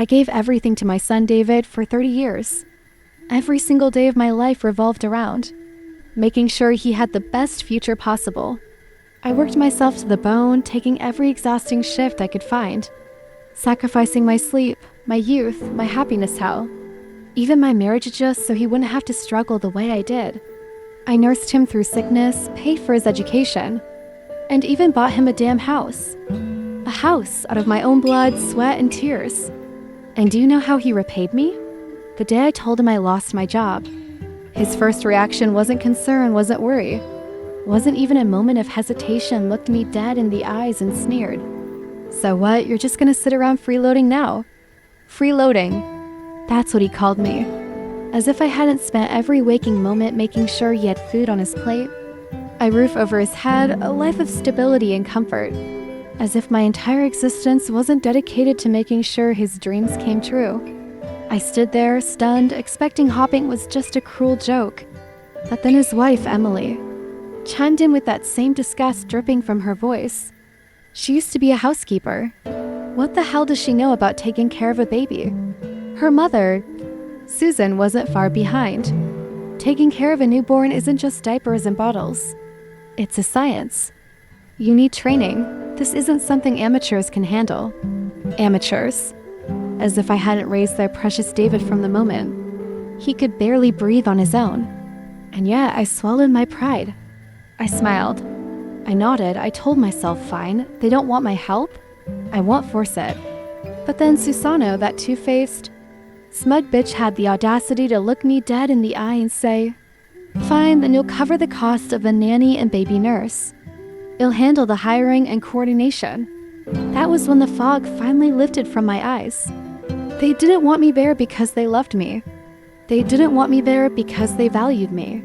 I gave everything to my son David for 30 years. Every single day of my life revolved around making sure he had the best future possible. I worked myself to the bone, taking every exhausting shift I could find, sacrificing my sleep, my youth, my happiness, even my marriage just so he wouldn't have to struggle the way I did. I nursed him through sickness, paid for his education, and even bought him a damn house. A house out of my own blood, sweat, and tears. And do you know how he repaid me? The day I told him I lost my job. His first reaction wasn't concern, wasn't worry. Wasn't even a moment of hesitation, looked me dead in the eyes and sneered. So what, you're just gonna sit around freeloading now? Freeloading. That's what he called me. As if I hadn't spent every waking moment making sure he had food on his plate, a roof over his head, a life of stability and comfort. As if my entire existence wasn't dedicated to making sure his dreams came true. I stood there, stunned, expecting hopping was just a cruel joke. But then his wife, Emily, chimed in with that same disgust dripping from her voice. She used to be a housekeeper. What the hell does she know about taking care of a baby? Her mother, Susan, wasn't far behind. Taking care of a newborn isn't just diapers and bottles. It's a science. You need training. This isn't something amateurs can handle. Amateurs. As if I hadn't raised their precious David from the moment. He could barely breathe on his own. And yet I swallowed my pride. I smiled. I nodded. I told myself, fine, they don't want my help. I won't force it. But then Susano, that two-faced, smug bitch, had the audacity to look me dead in the eye and say, fine, then you'll cover the cost of a nanny and baby nurse. You'll handle the hiring and coordination. That was when the fog finally lifted from my eyes. They didn't want me there because they loved me. They didn't want me there because they valued me.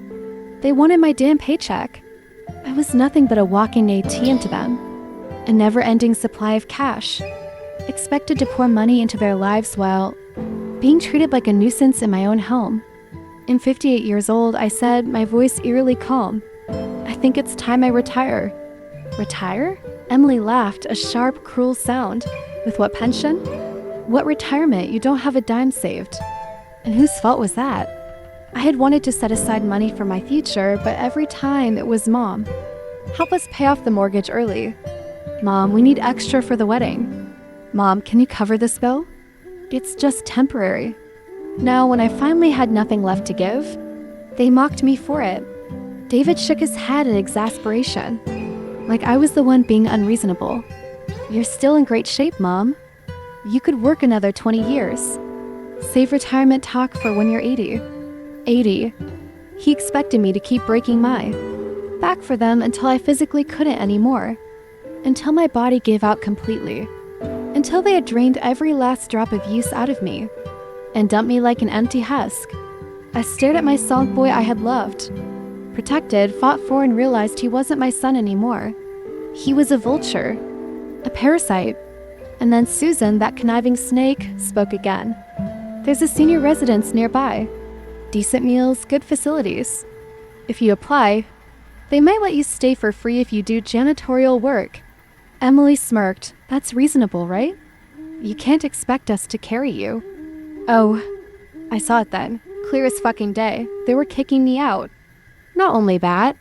They wanted my damn paycheck. I was nothing but a walking ATM to them. A never-ending supply of cash. Expected to pour money into their lives while being treated like a nuisance in my own home. In 58 years old, I said, my voice eerily calm, I think it's time I retire. Retire? Emily laughed, a sharp, cruel sound. With what pension? What retirement? You don't have a dime saved. And whose fault was that? I had wanted to set aside money for my future, but every time it was Mom. Help us pay off the mortgage early. Mom, we need extra for the wedding. Mom, can you cover this bill? It's just temporary. Now, when I finally had nothing left to give, they mocked me for it. David shook his head in exasperation, like I was the one being unreasonable. You're still in great shape, Mom. You could work another 20 years. Save retirement talk for when you're 80. 80. He expected me to keep breaking my back for them until I physically couldn't anymore. Until my body gave out completely. Until they had drained every last drop of use out of me and dumped me like an empty husk. I stared at my soft boy I had loved, protected, fought for, and realized he wasn't my son anymore. He was a vulture, a parasite. And then Susan, that conniving snake, spoke again. There's a senior residence nearby. Decent meals, good facilities. If you apply, they might let you stay for free if you do janitorial work. Emily smirked. That's reasonable, right? You can't expect us to carry you. Oh, I saw it then. Clear as fucking day. They were kicking me out. Not only that,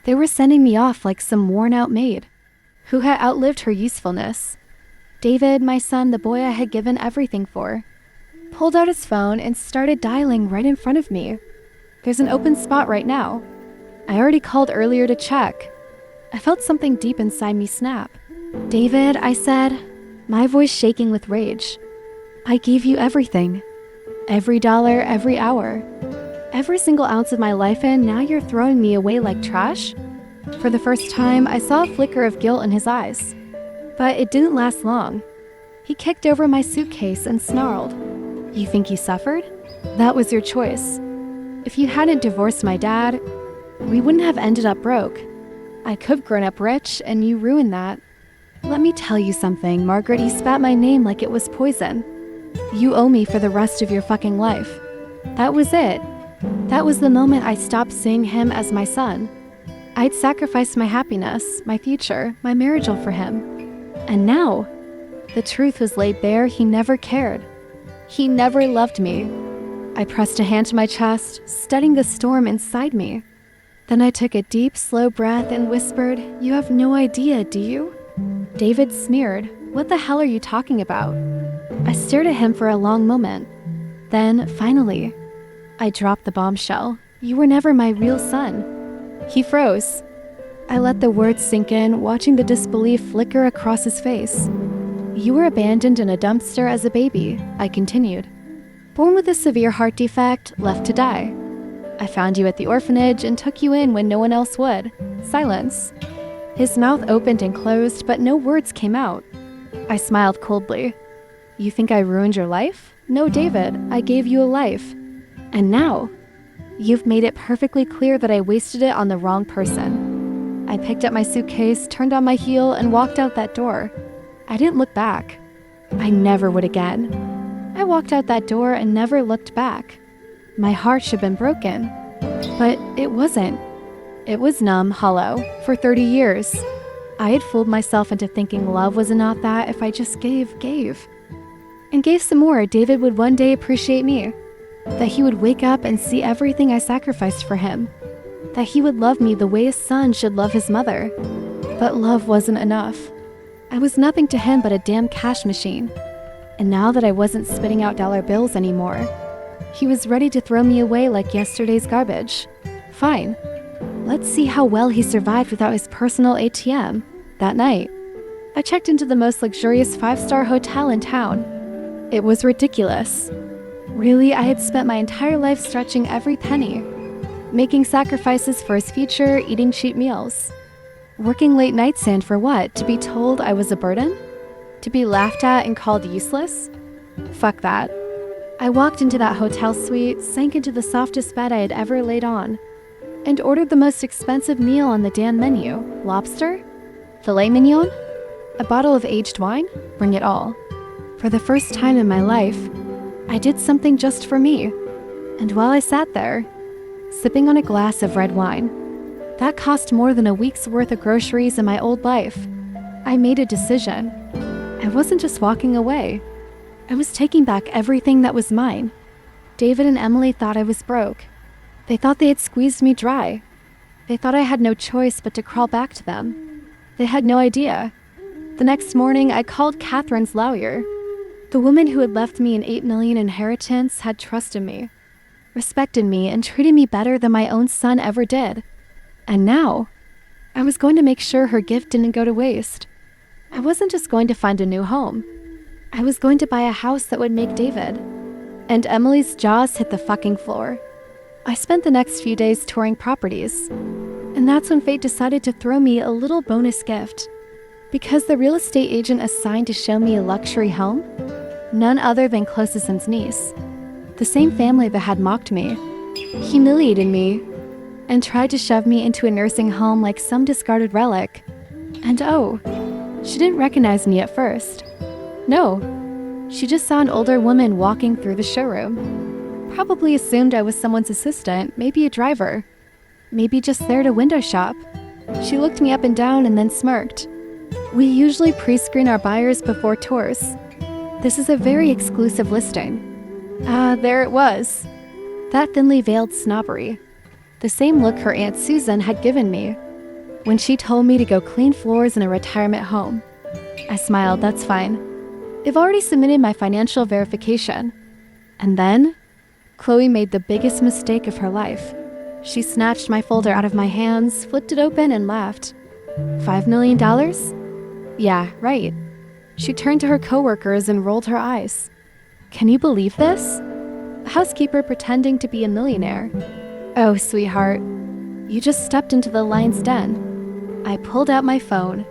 they were sending me off like some worn-out maid who had outlived her usefulness. David, my son, the boy I had given everything for, pulled out his phone and started dialing right in front of me. There's an open spot right now. I already called earlier to check. I felt something deep inside me snap. David, I said, my voice shaking with rage. I gave you everything. Every dollar, every hour. Every single ounce of my life, and now you're throwing me away like trash? For the first time, I saw a flicker of guilt in his eyes. But it didn't last long. He kicked over my suitcase and snarled. You think you suffered? That was your choice. If you hadn't divorced my dad, we wouldn't have ended up broke. I could have grown up rich, and you ruined that. Let me tell you something, Margaret. He spat my name like it was poison. You owe me for the rest of your fucking life. That was it. That was the moment I stopped seeing him as my son. I'd sacrificed my happiness, my future, my marriage all for him. And now, the truth was laid bare. He never cared. He never loved me. I pressed a hand to my chest, studying the storm inside me. Then I took a deep, slow breath and whispered, "You have no idea, do you?" David sneered, "What the hell are you talking about?" I stared at him for a long moment. Then, finally, I dropped the bombshell. "You were never my real son." He froze. I let the words sink in, watching the disbelief flicker across his face. "You were abandoned in a dumpster as a baby," I continued. "Born with a severe heart defect, left to die. I found you at the orphanage and took you in when no one else would." Silence. His mouth opened and closed, but no words came out. I smiled coldly. "You think I ruined your life? No, David, I gave you a life. And now, you've made it perfectly clear that I wasted it on the wrong person." I picked up my suitcase, turned on my heel, and walked out that door. I didn't look back. I never would again. I walked out that door and never looked back. My heart should have been broken, but it wasn't. It was numb, hollow, for 30 years. I had fooled myself into thinking love was enough, that if I just gave, and gave some more, David would one day appreciate me. That he would wake up and see everything I sacrificed for him. That he would love me the way a son should love his mother. But love wasn't enough. I was nothing to him but a damn cash machine. And now that I wasn't spitting out dollar bills anymore, he was ready to throw me away like yesterday's garbage. Fine. Let's see how well he survived without his personal ATM. That night, I checked into the most luxurious 5-star hotel in town. It was ridiculous. Really, I had spent my entire life stretching every penny, making sacrifices for his future, eating cheap meals. Working late nights and for what? To be told I was a burden? To be laughed at and called useless? Fuck that. I walked into that hotel suite, sank into the softest bed I had ever laid on, and ordered the most expensive meal on the damn menu. Lobster? Filet mignon? A bottle of aged wine? Bring it all. For the first time in my life, I did something just for me. And while I sat there, sipping on a glass of red wine, that cost more than a week's worth of groceries in my old life, I made a decision. I wasn't just walking away. I was taking back everything that was mine. David and Emily thought I was broke. They thought they had squeezed me dry. They thought I had no choice but to crawl back to them. They had no idea. The next morning, I called Catherine's lawyer. The woman who had left me an $8 million inheritance had trusted me, respected me, and treated me better than my own son ever did. And now, I was going to make sure her gift didn't go to waste. I wasn't just going to find a new home. I was going to buy a house that would make David. And Emily's jaws hit the fucking floor. I spent the next few days touring properties. And that's when fate decided to throw me a little bonus gift. Because the real estate agent assigned to show me a luxury home, none other than closest niece, the same family that had mocked me, humiliated me, and tried to shove me into a nursing home like some discarded relic. And oh, she didn't recognize me at first. No, she just saw an older woman walking through the showroom. Probably assumed I was someone's assistant, maybe a driver, maybe just there to window shop. She looked me up and down and then smirked. We usually pre-screen our buyers before tours. This is a very exclusive listing. There it was. That thinly veiled snobbery. The same look her Aunt Susan had given me when she told me to go clean floors in a retirement home. I smiled, that's fine. I've already submitted my financial verification. And then, Chloe made the biggest mistake of her life. She snatched my folder out of my hands, flipped it open, and laughed. $5 million? Yeah, right. She turned to her coworkers and rolled her eyes. Can you believe this? A housekeeper pretending to be a millionaire. Oh, sweetheart, you just stepped into the lion's den. I pulled out my phone,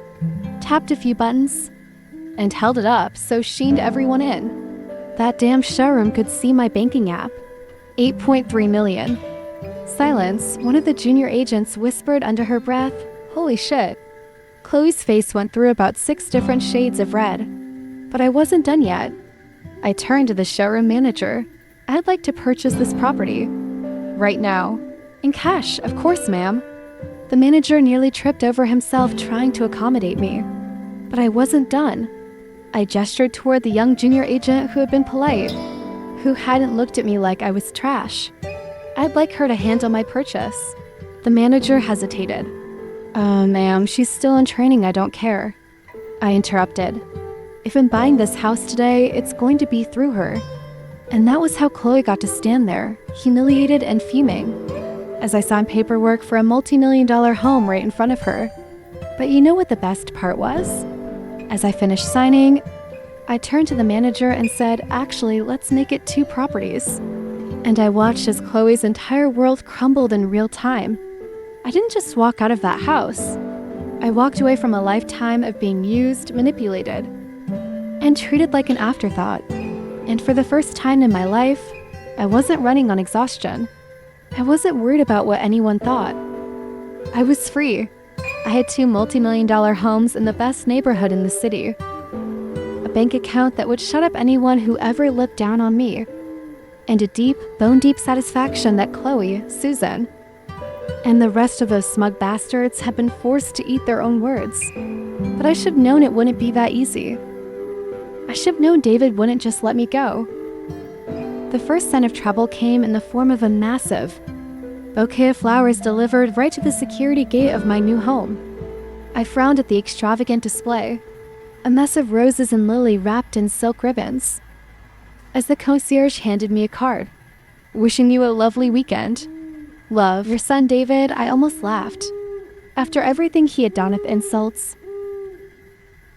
tapped a few buttons, and held it up so sheened everyone in. That damn showroom could see my banking app. 8.3 million. Silence. One of the junior agents whispered under her breath, "Holy shit." Chloe's face went through about 6 different shades of red. But I wasn't done yet. I turned to the showroom manager. I'd like to purchase this property. Right now. In cash, of course, ma'am. The manager nearly tripped over himself trying to accommodate me. But I wasn't done. I gestured toward the young junior agent who had been polite. who hadn't looked at me like I was trash. I'd like her to handle my purchase. The manager hesitated. Ma'am, she's still in training, I don't care. I interrupted. If I'm buying this house today, it's going to be through her. And that was how Chloe got to stand there, humiliated and fuming, as I signed paperwork for a multi-million-dollar home right in front of her. But you know what the best part was? As I finished signing, I turned to the manager and said, actually, let's make it 2 properties. And I watched as Chloe's entire world crumbled in real time. I didn't just walk out of that house. I walked away from a lifetime of being used, manipulated, and treated like an afterthought. And for the first time in my life, I wasn't running on exhaustion. I wasn't worried about what anyone thought. I was free. I had 2 multi-million-dollar homes in the best neighborhood in the city. A bank account that would shut up anyone who ever looked down on me. And a deep, bone-deep satisfaction that Chloe, Susan, and the rest of those smug bastards had been forced to eat their own words. But I should have known it wouldn't be that easy. I should have known David wouldn't just let me go. The first sign of trouble came in the form of a massive bouquet of flowers delivered right to the security gate of my new home. I frowned at the extravagant display, a mess of roses and lily wrapped in silk ribbons, as the concierge handed me a card. Wishing you a lovely weekend. Love, your son David. I almost laughed. After everything he had done with insults,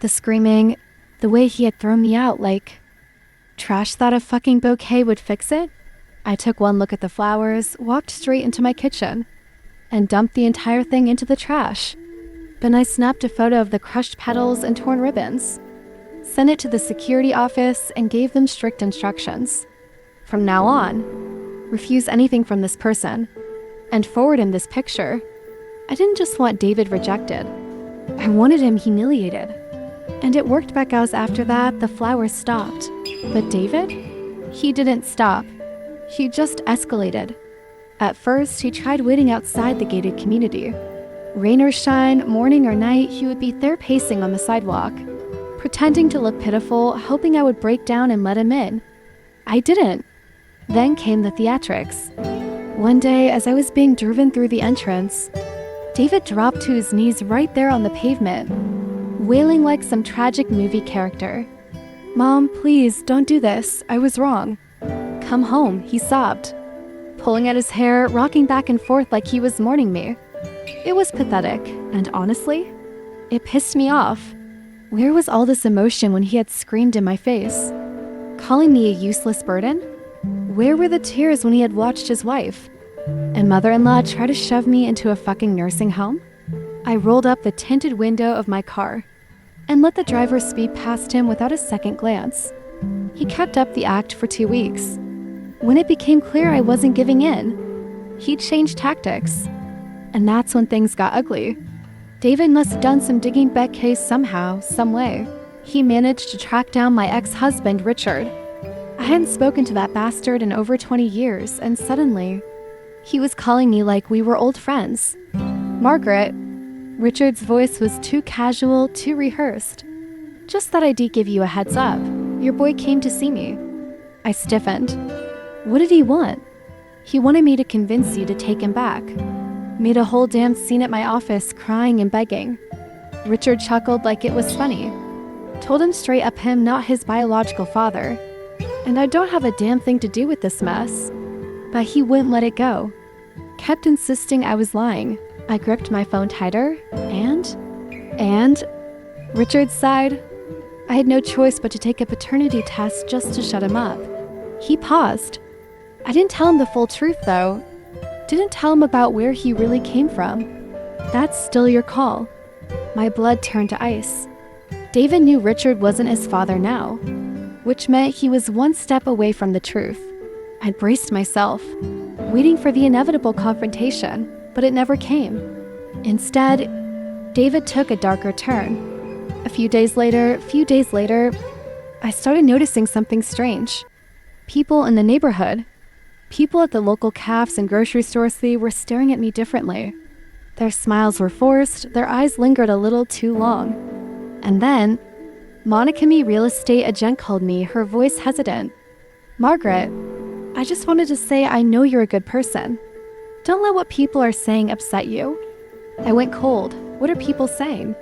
the screaming, the way he had thrown me out like trash thought a fucking bouquet would fix it. I took one look at the flowers, walked straight into my kitchen, and dumped the entire thing into the trash. Then I snapped a photo of the crushed petals and torn ribbons, sent it to the security office, and gave them strict instructions. From now on, refuse anything from this person, and forward him this picture. I didn't just want David rejected. I wanted him humiliated. And it worked because after that, the flowers stopped. But David? He didn't stop. He just escalated. At first, he tried waiting outside the gated community. Rain or shine, morning or night, he would be there pacing on the sidewalk, pretending to look pitiful, hoping I would break down and let him in. I didn't. Then came the theatrics. One day, as I was being driven through the entrance, David dropped to his knees right there on the pavement, wailing like some tragic movie character. Mom, please, don't do this. I was wrong. Come home, he sobbed, pulling at his hair, rocking back and forth like he was mourning me. It was pathetic, and honestly, it pissed me off. Where was all this emotion when he had screamed in my face, calling me a useless burden? Where were the tears when he had watched his wife and mother-in-law try to shove me into a fucking nursing home? I rolled up the tinted window of my car and let the driver speed past him without a second glance. He kept up the act for 2 weeks. When it became clear I wasn't giving in, he changed tactics. And that's when things got ugly. David must have done some digging back case somehow, some way. He managed to track down my ex-husband, Richard. I hadn't spoken to that bastard in over 20 years, and suddenly, he was calling me like we were old friends. Margaret. Richard's voice was too casual, too rehearsed. Just thought I'd give you a heads up. Your boy came to see me. I stiffened. What did he want? He wanted me to convince you to take him back. Made a whole damn scene at my office, crying and begging. Richard chuckled like it was funny. Told him straight up him not his biological father. And I don't have a damn thing to do with this mess. But he wouldn't let it go. Kept insisting I was lying. I gripped my phone tighter, and Richard sighed. I had no choice but to take a paternity test just to shut him up. He paused. I didn't tell him the full truth, though. Didn't tell him about where he really came from. That's still your call. My blood turned to ice. David knew Richard wasn't his father now, which meant he was one step away from the truth. I braced myself, waiting for the inevitable confrontation, but it never came. Instead, David took a darker turn. A few days later, I started noticing something strange. People in the neighborhood, people at the local cafes and grocery stores were staring at me differently. Their smiles were forced, their eyes lingered a little too long. And then, Monica Me Real Estate agent called me, her voice hesitant. Margaret, I just wanted to say I know you're a good person. Don't let what people are saying upset you. I went cold. What are people saying?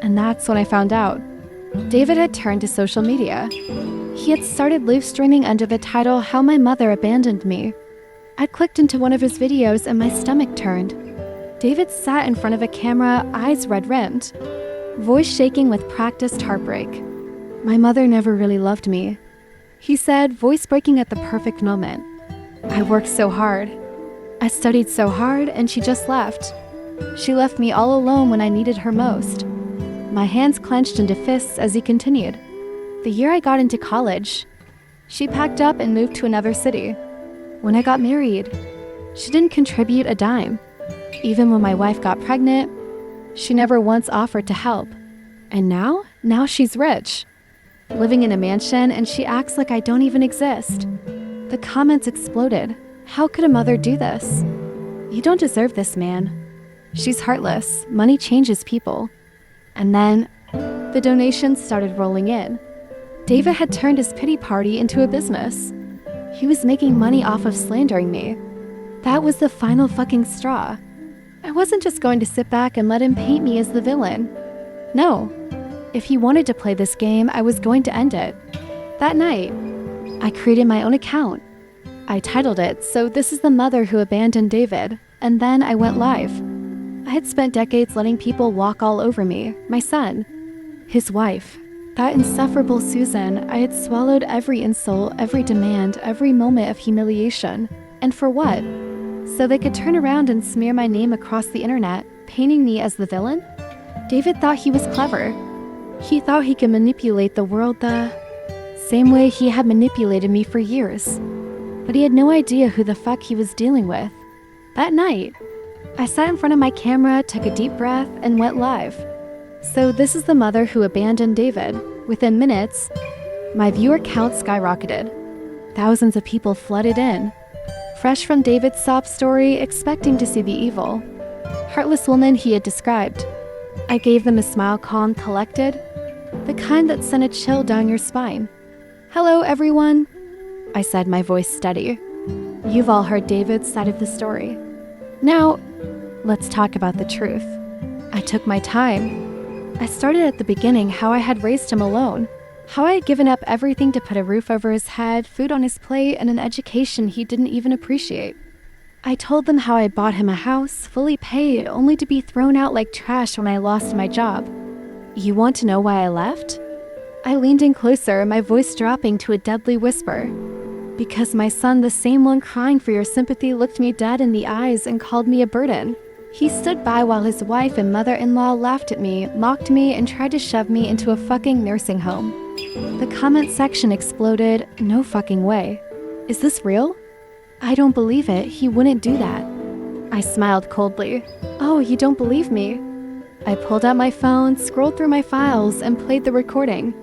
And that's when I found out. David had turned to social media. He had started live streaming under the title How My Mother Abandoned Me. I clicked into one of his videos and my stomach turned. David sat in front of a camera, eyes red-rimmed, voice shaking with practiced heartbreak. My mother never really loved me, he said, voice breaking at the perfect moment. I worked so hard. I studied so hard, and she just left. She left me all alone when I needed her most. My hands clenched into fists as he continued. The year I got into college, she packed up and moved to another city. When I got married, she didn't contribute a dime. Even when my wife got pregnant, she never once offered to help. And now she's rich, living in a mansion, and she acts like I don't even exist. The comments exploded. How could a mother do this? You don't deserve this, man. She's heartless. Money changes people. And then the donations started rolling in. David had turned his pity party into a business. He was making money off of slandering me. That was the final fucking straw. I wasn't just going to sit back and let him paint me as the villain. No. If he wanted to play this game, I was going to end it. That night, I created my own account. I titled it, So This Is the Mother Who Abandoned David, and then I went live. I had spent decades letting people walk all over me, my son, his wife, that insufferable Susan. I had swallowed every insult, every demand, every moment of humiliation. And for what? So they could turn around and smear my name across the internet, painting me as the villain? David thought he was clever. He thought he could manipulate the world the same way he had manipulated me for years. But he had no idea who the fuck he was dealing with. That night, I sat in front of my camera, took a deep breath, and went live. So this is the mother who abandoned David. Within minutes, my viewer count skyrocketed. Thousands of people flooded in, fresh from David's sob story, expecting to see the evil, heartless woman he had described. I gave them a smile, calm, collected, the kind that sent a chill down your spine. Hello, everyone, I said, my voice steady. You've all heard David's side of the story. Now, let's talk about the truth. I took my time. I started at the beginning, how I had raised him alone, how I had given up everything to put a roof over his head, food on his plate, and an education he didn't even appreciate. I told them how I bought him a house, fully paid, only to be thrown out like trash when I lost my job. You want to know why I left? I leaned in closer, my voice dropping to a deadly whisper. Because my son, the same one crying for your sympathy, looked me dead in the eyes and called me a burden. He stood by while his wife and mother-in-law laughed at me, mocked me, and tried to shove me into a fucking nursing home. The comment section exploded. No fucking way. Is this real? I don't believe it. He wouldn't do that. I smiled coldly. Oh, you don't believe me? I pulled out my phone, scrolled through my files, and played the recording.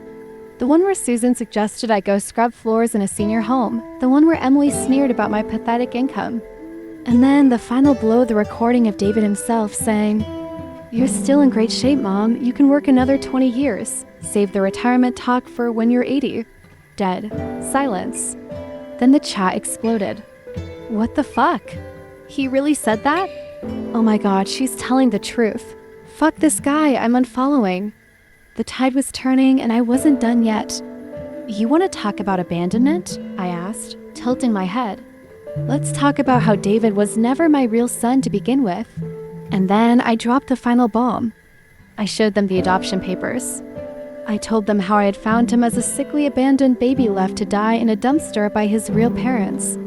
The one where Susan suggested I go scrub floors in a senior home. The one where Emily sneered about my pathetic income. And then the final blow, the recording of David himself saying, "You're still in great shape, Mom. You can work another 20 years. Save the retirement talk for when you're 80. Dead. Silence. Then the chat exploded. What the fuck? He really said that? Oh my god, she's telling the truth. Fuck this guy, I'm unfollowing. The tide was turning and I wasn't done yet. You want to talk about abandonment? I asked, tilting my head. Let's talk about how David was never my real son to begin with. And then I dropped the final bomb. I showed them the adoption papers. I told them how I had found him as a sickly abandoned baby left to die in a dumpster by his real parents.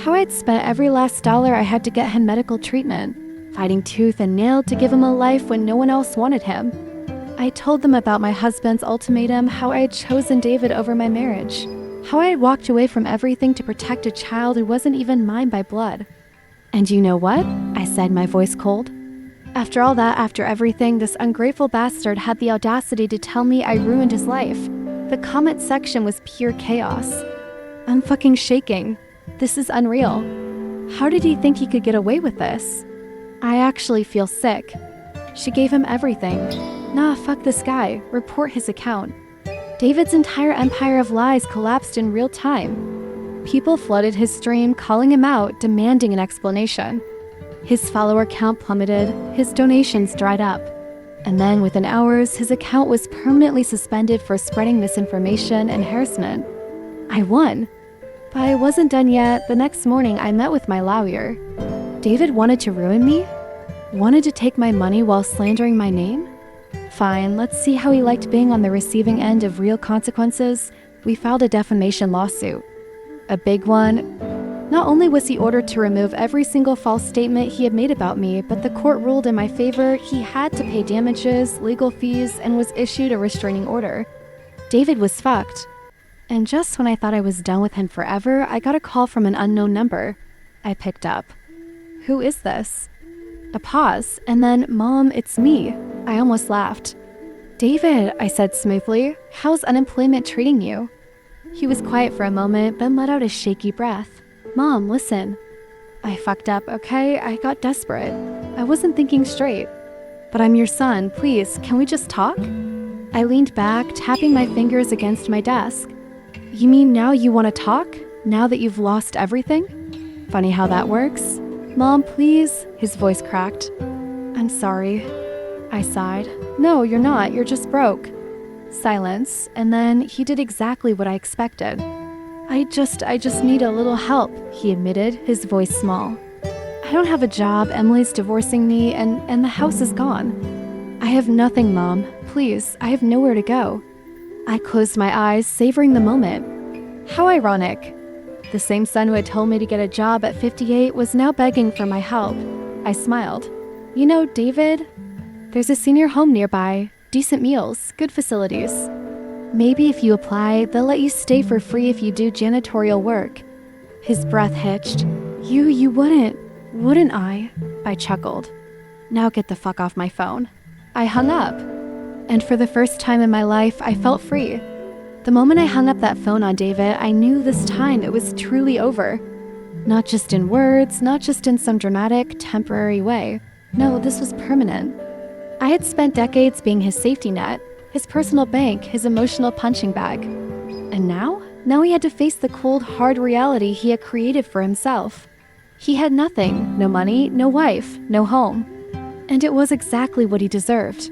How I'd spent every last dollar I had to get him medical treatment, fighting tooth and nail to give him a life when no one else wanted him. I told them about my husband's ultimatum, how I had chosen David over my marriage, how I had walked away from everything to protect a child who wasn't even mine by blood. And you know what? I said, my voice cold. After all that, after everything, this ungrateful bastard had the audacity to tell me I ruined his life. The comment section was pure chaos. I'm fucking shaking. This is unreal. How did he think he could get away with this? I actually feel sick. She gave him everything. Nah, fuck this guy. Report his account. David's entire empire of lies collapsed in real time. People flooded his stream, calling him out, demanding an explanation. His follower count plummeted, his donations dried up. And then within hours, his account was permanently suspended for spreading misinformation and harassment. I won. But I wasn't done yet. The next morning, I met with my lawyer. David wanted to ruin me? Wanted to take my money while slandering my name? Fine, let's see how he liked being on the receiving end of real consequences. We filed a defamation lawsuit. A big one. Not only was he ordered to remove every single false statement he had made about me, but the court ruled in my favor he had to pay damages, legal fees, and was issued a restraining order. David was fucked. And just when I thought I was done with him forever, I got a call from an unknown number. I picked up. Who is this? A pause, and then, Mom, it's me. I almost laughed. David, I said smoothly, how's unemployment treating you? He was quiet for a moment, then let out a shaky breath. Mom, listen. I fucked up, okay? I got desperate. I wasn't thinking straight. But I'm your son, please, can we just talk? I leaned back, tapping my fingers against my desk. You mean now you want to talk? Now that you've lost everything? Funny how that works. Mom, please, his voice cracked. I'm sorry. I sighed. No, you're not, you're just broke. Silence, and then he did exactly what I expected. I just need a little help, he admitted, his voice small. I don't have a job, Emily's divorcing me, and the house is gone. I have nothing, Mom. Please, I have nowhere to go. I closed my eyes, savoring the moment. How ironic. The same son who had told me to get a job at 58 was now begging for my help. I smiled. You know, David, there's a senior home nearby, decent meals, good facilities. Maybe if you apply, they'll let you stay for free if you do janitorial work. His breath hitched. You wouldn't I? I chuckled. Now get the fuck off my phone. I hung up. And for the first time in my life, I felt free. The moment I hung up that phone on David, I knew this time it was truly over. Not just in words, not just in some dramatic, temporary way. No, this was permanent. I had spent decades being his safety net, his personal bank, his emotional punching bag. And now? Now he had to face the cold, hard reality he had created for himself. He had nothing, no money, no wife, no home. And it was exactly what he deserved.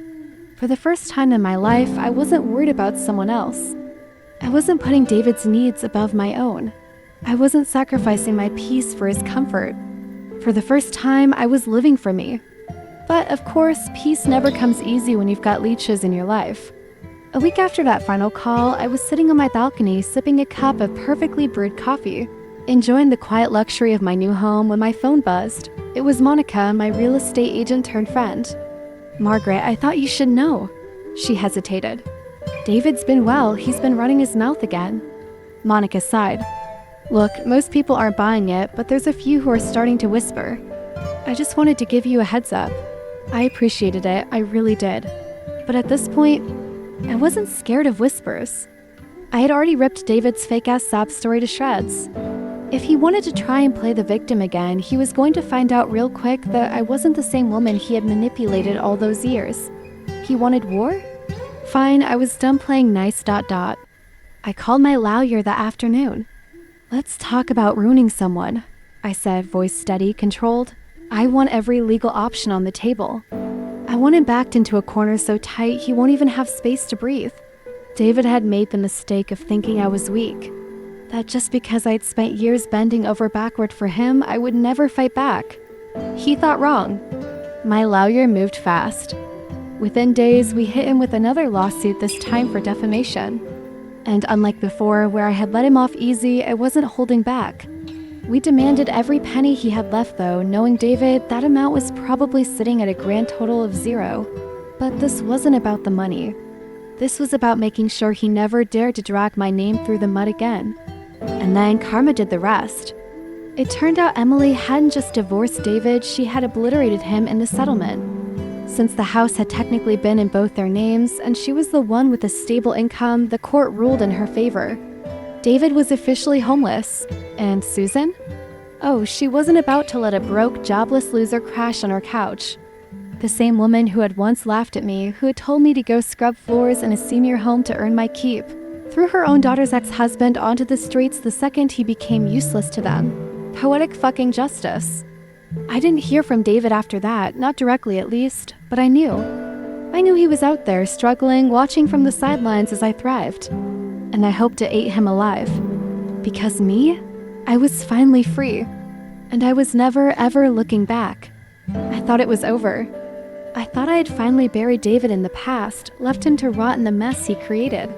For the first time in my life, I wasn't worried about someone else. I wasn't putting David's needs above my own. I wasn't sacrificing my peace for his comfort. For the first time, I was living for me. But of course, peace never comes easy when you've got leeches in your life. A week after that final call, I was sitting on my balcony sipping a cup of perfectly brewed coffee, enjoying the quiet luxury of my new home when my phone buzzed. It was Monica, my real estate agent turned friend. Margaret, I thought you should know. She hesitated. David's been well, he's been running his mouth again. Monica sighed. Look, most people aren't buying it, but there's a few who are starting to whisper. I just wanted to give you a heads up. I appreciated it, I really did. But at this point, I wasn't scared of whispers. I had already ripped David's fake-ass sob story to shreds. If he wanted to try and play the victim again, he was going to find out real quick that I wasn't the same woman he had manipulated all those years. He wanted war? Fine, I was done playing nice ... I called my lawyer that afternoon. Let's talk about ruining someone, I said, voice steady, controlled. I want every legal option on the table. I want him backed into a corner so tight he won't even have space to breathe. David had made the mistake of thinking I was weak. That just because I'd spent years bending over backward for him, I would never fight back. He thought wrong. My lawyer moved fast. Within days, we hit him with another lawsuit, this time for defamation. And unlike before, where I had let him off easy, I wasn't holding back. We demanded every penny he had left though, knowing David, that amount was probably sitting at a grand total of 0. But this wasn't about the money. This was about making sure he never dared to drag my name through the mud again. And then karma did the rest. It turned out Emily hadn't just divorced David, she had obliterated him in the settlement. Since the house had technically been in both their names, and she was the one with a stable income, the court ruled in her favor. David was officially homeless. And Susan? Oh, she wasn't about to let a broke, jobless loser crash on her couch. The same woman who had once laughed at me, who had told me to go scrub floors in a senior home to earn my keep. Threw her own daughter's ex-husband onto the streets the second he became useless to them. Poetic fucking justice. I didn't hear from David after that, not directly at least, but I knew. I knew he was out there struggling, watching from the sidelines as I thrived. And I hoped to eat him alive. Because me? I was finally free. And I was never, ever looking back. I thought it was over. I thought I had finally buried David in the past, left him to rot in the mess he created.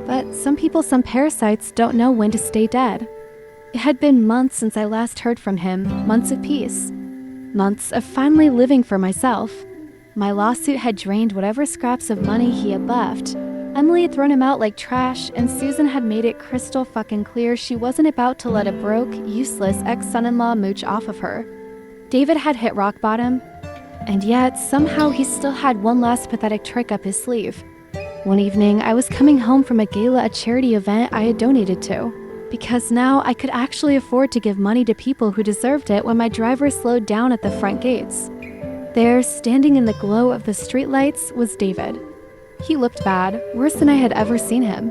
But some people, some parasites, don't know when to stay dead. It had been months since I last heard from him, months of peace. Months of finally living for myself. My lawsuit had drained whatever scraps of money he had left. Emily had thrown him out like trash, and Susan had made it crystal fucking clear she wasn't about to let a broke, useless ex-son-in-law mooch off of her. David had hit rock bottom, and yet somehow he still had one last pathetic trick up his sleeve. One evening, I was coming home from a gala at a charity event I had donated to, because now I could actually afford to give money to people who deserved it when my driver slowed down at the front gates. There, standing in the glow of the streetlights, was David. He looked bad, worse than I had ever seen him.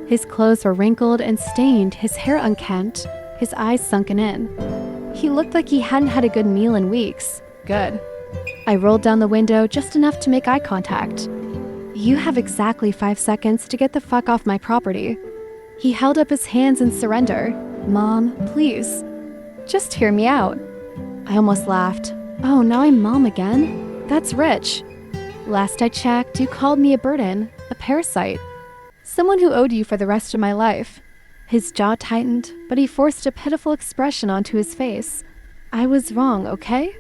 His clothes were wrinkled and stained, his hair unkempt, his eyes sunken in. He looked like he hadn't had a good meal in weeks. Good. I rolled down the window just enough to make eye contact. You have exactly 5 seconds to get the fuck off my property. He held up his hands in surrender. Mom, please. Just hear me out. I almost laughed. Oh, now I'm mom again? That's rich. Last I checked, you called me a burden, a parasite. Someone who owed you for the rest of my life. His jaw tightened, but he forced a pitiful expression onto his face. I was wrong, okay?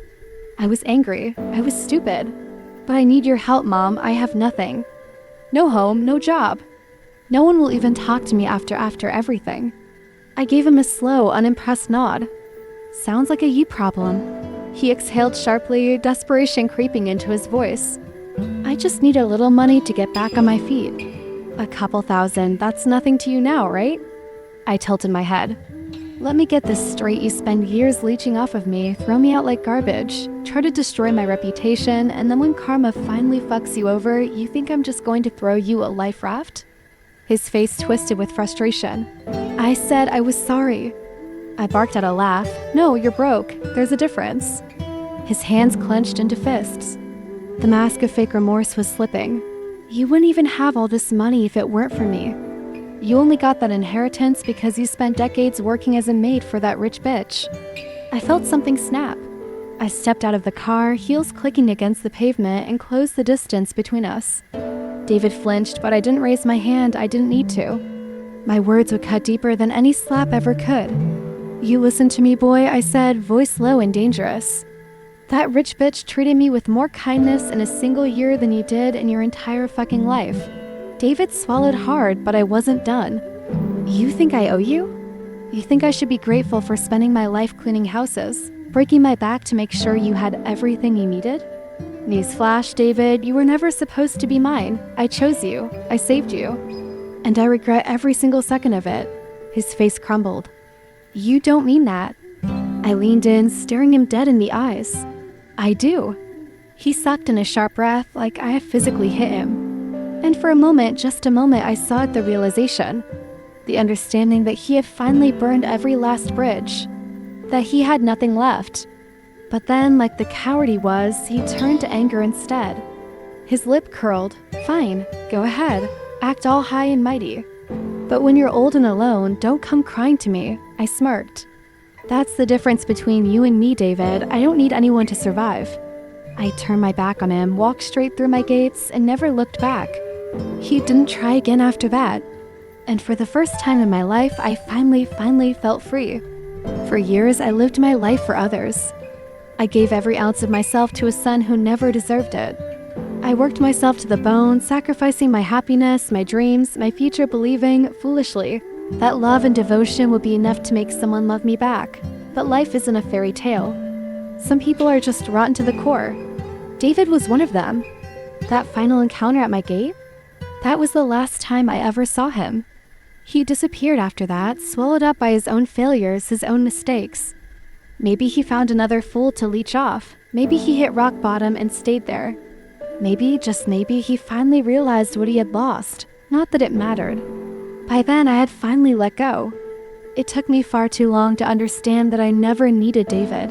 I was angry. I was stupid. But I need your help, Mom. I have nothing. No home, no job. No one will even talk to me after everything. I gave him a slow, unimpressed nod. Sounds like a you problem. He exhaled sharply, desperation creeping into his voice. I just need a little money to get back on my feet. A couple thousand, that's nothing to you now, right? I tilted my head. Let me get this straight. You spend years leeching off of me, throw me out like garbage, try to destroy my reputation, and then when karma finally fucks you over, you think I'm just going to throw you a life raft? His face twisted with frustration. I said I was sorry. I barked at a laugh. No, you're broke. There's a difference. His hands clenched into fists. The mask of fake remorse was slipping. You wouldn't even have all this money if it weren't for me. You only got that inheritance because you spent decades working as a maid for that rich bitch. I felt something snap. I stepped out of the car, heels clicking against the pavement, and closed the distance between us. David flinched, but I didn't raise my hand. I didn't need to. My words would cut deeper than any slap ever could. You listen to me, boy, I said, voice low and dangerous. That rich bitch treated me with more kindness in a single year than you did in your entire fucking life. David swallowed hard, but I wasn't done. You think I owe you? You think I should be grateful for spending my life cleaning houses, breaking my back to make sure you had everything you needed? Newsflash, David, you were never supposed to be mine. I chose you. I saved you. And I regret every single second of it. His face crumbled. You don't mean that. I leaned in, staring him dead in the eyes. I do. He sucked in a sharp breath like I had physically hit him. And for a moment, just a moment, I saw the realization. The understanding that he had finally burned every last bridge. That he had nothing left. But then, like the coward he was, he turned to anger instead. His lip curled. Fine, go ahead. Act all high and mighty. But when you're old and alone, don't come crying to me. I smirked. That's the difference between you and me, David. I don't need anyone to survive. I turned my back on him, walked straight through my gates, and never looked back. He didn't try again after that. And for the first time in my life, I finally felt free. For years, I lived my life for others. I gave every ounce of myself to a son who never deserved it. I worked myself to the bone, sacrificing my happiness, my dreams, my future, believing, foolishly, that love and devotion would be enough to make someone love me back. But life isn't a fairy tale. Some people are just rotten to the core. David was one of them. That final encounter at my gate? That was the last time I ever saw him. He disappeared after that, swallowed up by his own failures, his own mistakes. Maybe he found another fool to leech off. Maybe he hit rock bottom and stayed there. Maybe, just maybe, he finally realized what he had lost. Not that it mattered. By then, I had finally let go. It took me far too long to understand that I never needed David,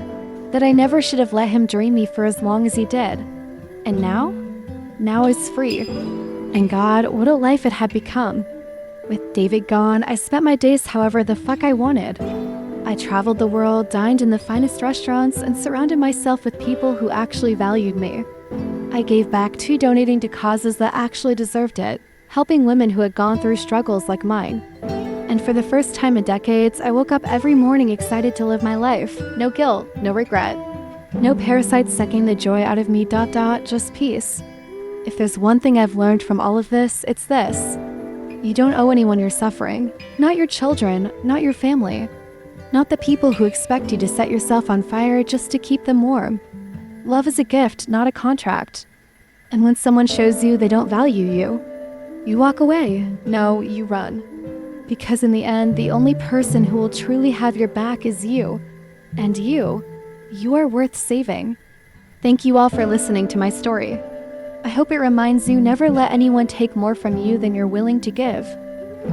that I never should have let him dream me for as long as he did. And now? Now I was free. And God, what a life it had become. With David gone, I spent my days however the fuck I wanted. I traveled the world, dined in the finest restaurants, and surrounded myself with people who actually valued me. I gave back to donating to causes that actually deserved it, helping women who had gone through struggles like mine. And for the first time in decades, I woke up every morning excited to live my life. No guilt, no regret. No parasites sucking the joy out of me, just peace. If there's one thing I've learned from all of this, it's this. You don't owe anyone your suffering. Not your children, not your family. Not the people who expect you to set yourself on fire just to keep them warm. Love is a gift, not a contract. And when someone shows you they don't value you, you walk away. No, you run. Because in the end, the only person who will truly have your back is you. And you are worth saving. Thank you all for listening to my story. I hope it reminds you never let anyone take more from you than you're willing to give.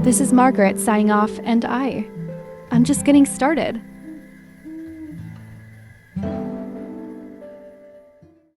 This is Margaret signing off, and I'm just getting started.